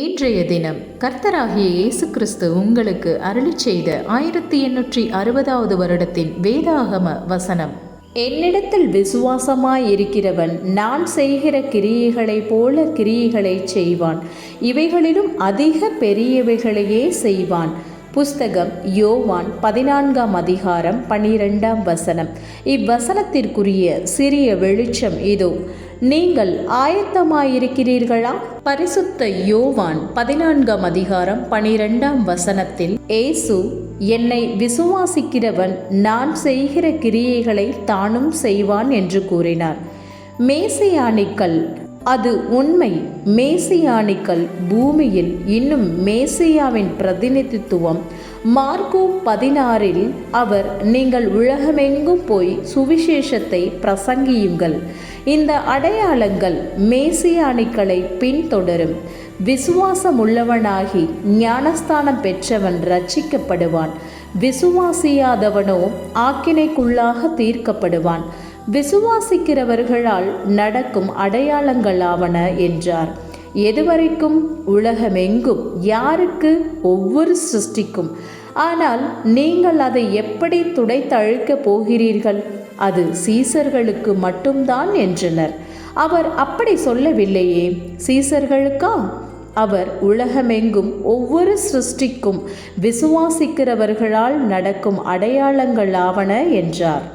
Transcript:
இன்றைய தினம் கர்த்தராகிய இயேசு கிறிஸ்து உங்களுக்கு அருளிச் செய்த 1860வது வருடத்தின் வேதாகம வசனம். என்னிடத்தில் விசுவாசமாயிருக்கிறவன் நான் செய்கிற கிரியைகளைப் போல கிரியைகளைச் செய்வான், இவைகளிலும் அதிக பெரியவைகளையே செய்வான். புஸ்தகம் யோவான் 14ஆம் அதிகாரம் 12ஆம் வசனம். இவ்வசனத்திற்குரிய சிறிய வெளிச்சம் இதோ. நீங்கள் ஆயத்தமாயிருக்கிறீர்களா? பரிசுத்த யோவான் 14ஆம் அதிகாரம் 12ஆம் வசனத்தில் இயேசு, என்னை விசுவாசிக்கிறவன் நான் செய்கிற கிரியைகளை தானும் செய்வான் என்று கூறினார். மேசியானிக்கல், அது உண்மை. மேசியானிக்கல் பூமியில் இன்னும் மேசியாவின் பிரதிநிதித்துவம். மார்க்கு 16இல் அவர், நீங்கள் உலகமெங்கும் போய் சுவிசேஷத்தை பிரசங்கியுங்கள். இந்த அடையாளங்கள் மேசியானிக்களை பின்தொடரும். விசுவாசமுள்ளவனாகி ஞானஸ்தானம் பெற்றவன் ரட்சிக்கப்படுவான், விசுவாசியாதவனோ ஆக்கினைக்குள்ளாக தீர்க்கப்படுவான். விசுவாசிக்கிறவர்களால் நடக்கும் அடையாளங்களாவன என்றார். எதுவரைக்கும்? உலகமெங்கும். யாருக்கு? ஒவ்வொரு சிருஷ்டிக்கும். ஆனால் நீங்கள் அதை எப்படி துடைத்தழிக்கப் போகிறீர்கள்? அது சீசர்களுக்கு மட்டும்தான் என்றனர். அவர் அப்படி சொல்லவில்லையே. சீசர்களுக்கா? அவர் உலகமெங்கும் ஒவ்வொரு சிருஷ்டிக்கும் விசுவாசிக்கிறவர்களால் நடக்கும் அடையாளங்களாவன என்றார்.